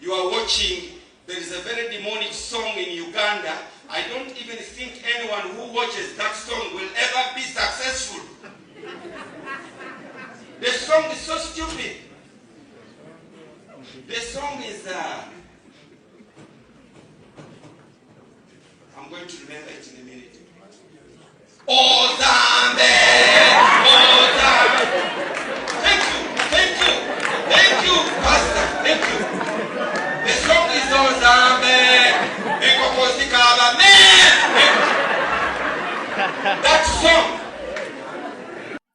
you are watching, there is a very demonic song in Uganda. I don't even think anyone who watches that song will ever be successful. The song is so stupid. The song is, I'm going to remember it in a minute. HOOZAMBE! HOOZAMBE! Thank you, Pastor, thank you. The song is HOOZAMBE! That song.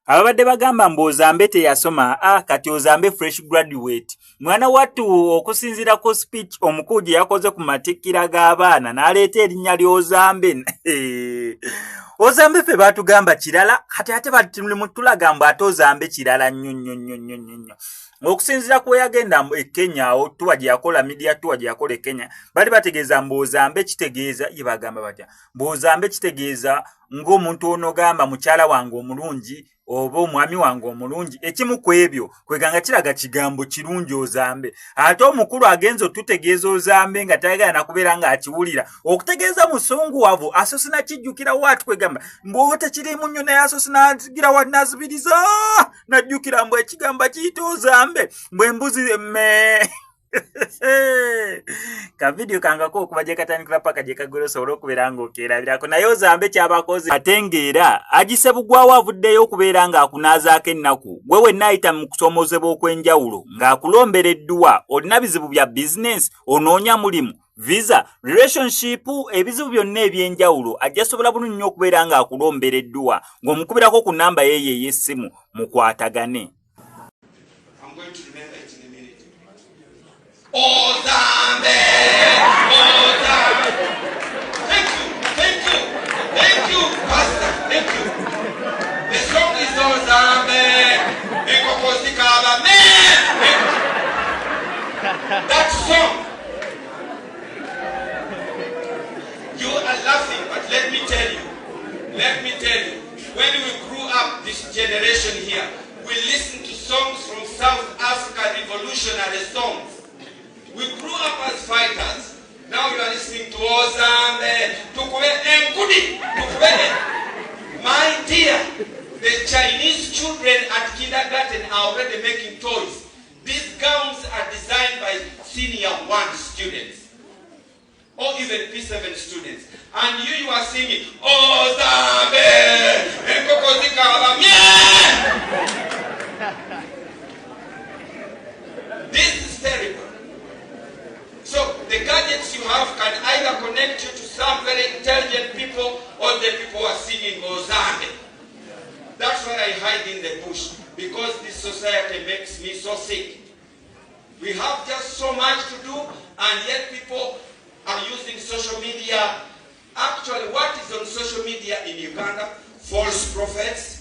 Ababadde bagamba mbu Ozambe teyasoma kati Ozambe fresh graduate. Mwana wattu okusinzira ku speech omukulu gye yakoze ku matikkira g'abaana n'aleeta erinnya ly'Ozambe. Ozambe ffe baatugamba kirala kati ate batulaga mbu ate Ozambe kirala nnyo. Okusinzira ku yagenda e Kenya awo tuwa gye yakola media tuwa gye yakola e Kenya bali bategeeza mbu Ozambe kitegeeza ye bagamba batya mbu Ozambe kitegeeza ng'omuntu ono gamba mukyala wange omulungi oba omwami wange omulungi ekimu ku ebyo kweganga kiraga kigambo kirungi Ozambe ate omukulu agenza otutegeeza Ozambe nga tayagala nakubeera nga akiwulira okutegeeza musunguwavu asosina kijjukira watu kwegamba mbu tekirimu nnyo naye asosina gira watu nazibiriza najjukira mbu ekigamba kiyita Ozambe mbwe embuzi emme ka video kangako okuba gye katandikira paka gye kagwera osobola okubeera ng'okeerabirako naye Ozambe kyabakoze ate ng'era agisebugwawo avuddeyo okubeera ng'akunaazaako ennaku gwe wenna ayita mu kusoomozebwa okw'enjawulo ng'akulombera edduwa olina bizibu bya bizinensi onoonya mulimu visa relationship ebizibu byonna eby'enjawulo ajja sobola bulungi nnyo okubeera ng'akulombera edduwa ng'omukubirako ku nnamba yeeyo ey'essimu mukwatagane. HOOZAMBE! HOOZAMBE! Thank you, Pastor, thank you. The song is HOOZAMBE! That song. You are laughing, but let me tell you, when we grew up, this generation here, we listened to songs from South Africa, revolutionary songs. We grew up as fighters. Now you are listening to HOOZAMBE, My dear, the Chinese children at kindergarten are already making toys. These gowns are designed by senior 1 students or even P7 students. And you are singing, HOOZAMBE, This is terrible. So the gadgets you have can either connect you to some very intelligent people or the people who are singing HOOZAMBE. That's why I hide in the bush, because this society makes me so sick. We have just so much to do, and yet people are using social media. Actually, what is on social media in Uganda? False prophets,